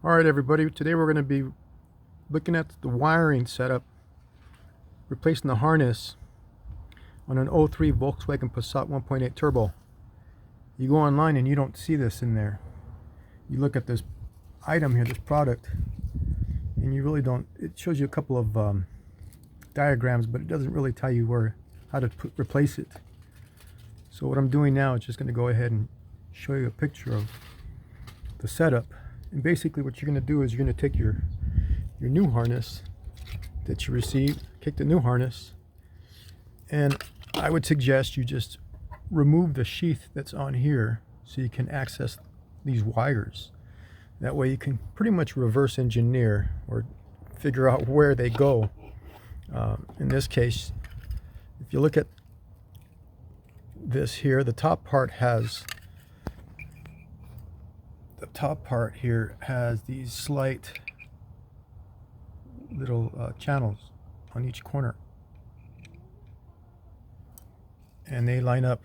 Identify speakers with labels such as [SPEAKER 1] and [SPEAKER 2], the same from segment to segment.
[SPEAKER 1] Alright everybody, today we're going to be looking at the wiring setup, replacing the harness on an '03 Volkswagen Passat 1.8 turbo. You go online and you don't see this in there. You look at this item here, this product, and you really don't. It shows you a couple of diagrams, but it doesn't really tell you how to replace it. So what I'm doing now is just going to go ahead and show you a picture of the setup. And basically what you're going to do is you're going to take your new harness that you received, kick the new harness, and I would suggest you just remove the sheath that's on here so you can access these wires. That way you can pretty much reverse engineer or figure out where they go. In this case, if you look at this here, the top part here has these slight little channels on each corner, and they line up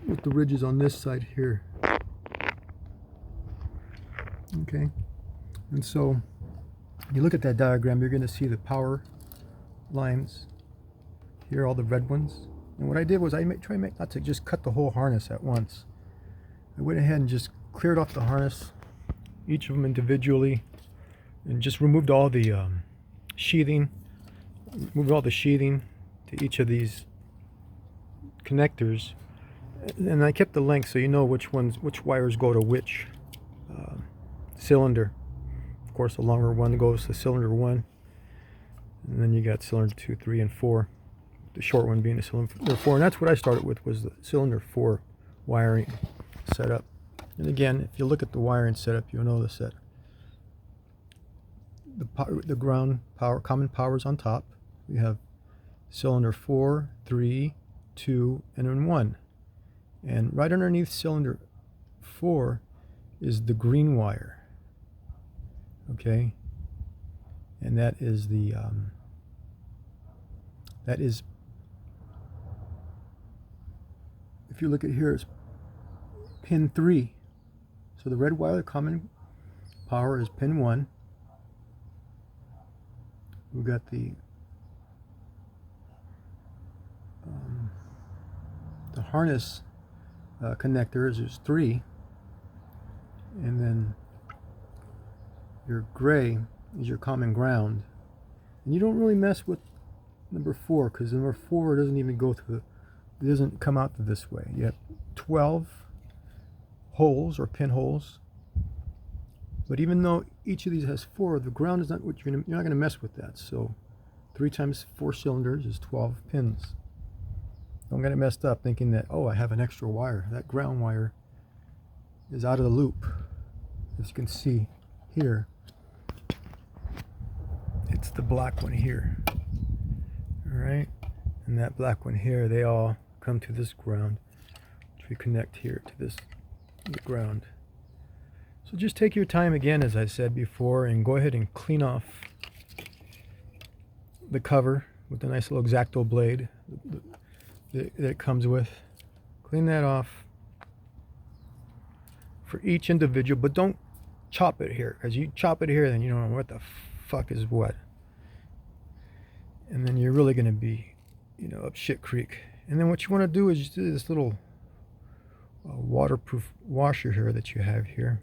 [SPEAKER 1] with the ridges on this side here. Okay, and so when you look at that diagram, you're going to see the power lines here, all the red ones. And what I did was not to just cut the whole harness at once. I went ahead and just cleared off the harness, each of them individually, and just removed all the sheathing. Moved all the sheathing to each of these connectors, and I kept the length so you know which wires go to which cylinder. Of course, the longer one goes to cylinder 1, and then you got cylinder 2, 3, and 4. The short one being the cylinder 4, and that's what I started with, was the cylinder 4 wiring setup. And again, if you look at the wiring setup, you'll notice that the ground power, common power, is on top. We have cylinder 4, 3, 2, and then 1. And right underneath cylinder 4 is the green wire. Okay, and that is if you look at here, it's pin 3. So the red wire, common power, is pin 1. We've got the harness connectors is 3, and then your gray is your common ground. And you don't really mess with number 4, because number 4 doesn't even go through it doesn't come out this way. You have 12 holes or pinholes, but even though each of these has 4, the ground is not what you're not going to mess with that. So 3 times 4 cylinders is 12 pins. Don't get it messed up thinking that, oh, I have an extra wire. That ground wire is out of the loop. As you can see here, it's the black one here. All right, and that black one here, they all come to this ground, which we connect here to the ground. So just take your time again, as I said before, and go ahead and clean off the cover with a nice little X-Acto blade that it comes with. Clean that off for each individual, but don't chop it here, because you chop it here, then you don't know what the fuck is what, and then you're really going to be, up shit creek. And then what you want to do is just do this little waterproof washer here that you have here.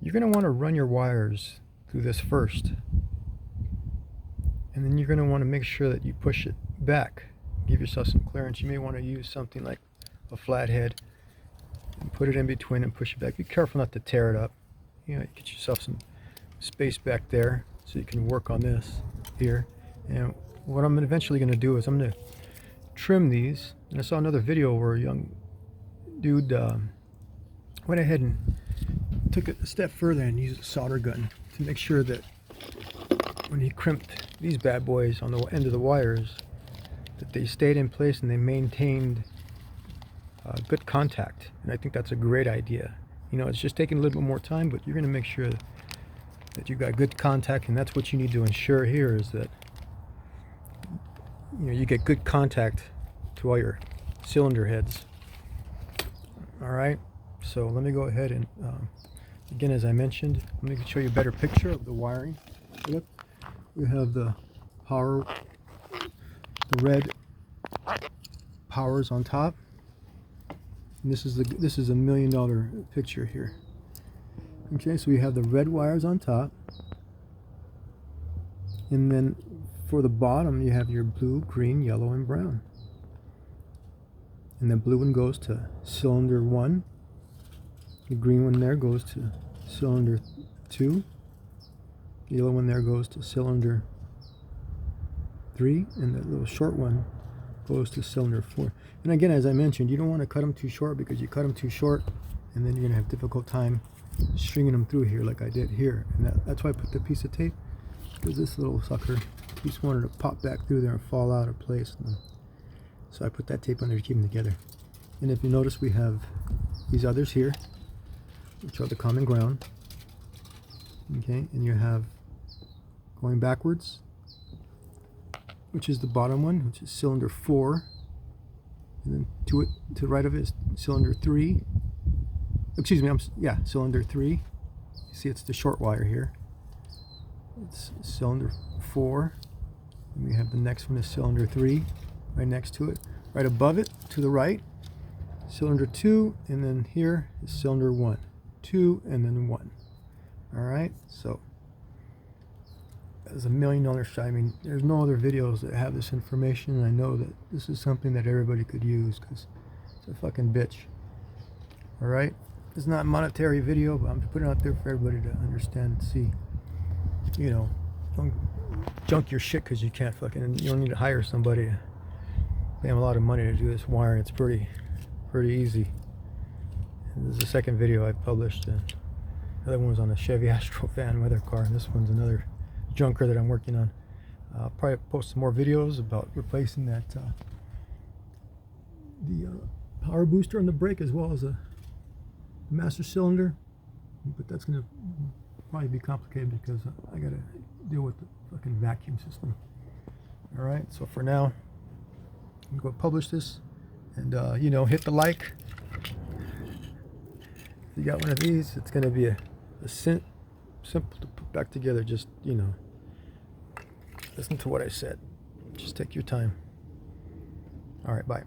[SPEAKER 1] You're going to want to run your wires through this first, and then you're going to want to make sure that you push it back, give yourself some clearance. You may want to use something like a flathead and put it in between and push it back. Be careful not to tear it up. Get yourself some space back there so you can work on this here. And what I'm eventually going to do is I'm going to trim these. And I saw another video where a young dude went ahead and took it a step further and used a solder gun to make sure that when he crimped these bad boys on the end of the wires, that they stayed in place and they maintained good contact. And I think that's a great idea. It's just taking a little bit more time, but you're going to make sure that you've got good contact, and that's what you need to ensure here, is that you get good contact to all your cylinder heads. All right, So let me go ahead and again, as I mentioned, let me show you a better picture of the wiring. Look, we have the power, the red powers on top. And this is $1 million picture here. Okay, so we have the red wires on top, and then for the bottom you have your blue, green, yellow, and brown. And the blue one goes to cylinder 1. The green one there goes to cylinder 2. The yellow one there goes to cylinder 3, and the little short one goes to cylinder 4. And again, as I mentioned, you don't want to cut them too short, because you cut them too short and then you're going to have a difficult time stringing them through here like I did here. And that's why I put the piece of tape, because this little sucker just wanted to pop back through there and fall out of place. So I put that tape on there to keep them together. And if you notice, we have these others here, which are the common ground. Okay, and you have going backwards, which is the bottom one, which is cylinder 4, and then to the right of it is cylinder 3. Excuse me, cylinder 3. You see, it's the short wire here. It's cylinder 4, and we have the next one is cylinder 3, right next to it. Right above it, to the right, cylinder 2, and then here is cylinder 1, 2, and then 1. All right, so that's $1 million shot. I mean, there's no other videos that have this information, and I know that this is something that everybody could use, because it's a fucking bitch. All right, it's not a monetary video, but I'm putting it out there for everybody to understand and see. You know, don't junk your shit because you can't fucking, you don't need to hire somebody to pay them a lot of money to do this wiring. It's pretty easy. And this is the second video I published. The other one was on a Chevy Astrofan weather car, and this one's another junker that I'm working on. I'll probably post some more videos about replacing that the power booster on the brake, as well as a master cylinder, but that's going to probably be complicated because I got to deal with the fucking vacuum system. All right, so for now, I'm going to publish this, and you know, hit the like. If you got one of these, it's going to be a simple to put back together. Just, you know, listen to what I said. Just take your time. All right, bye.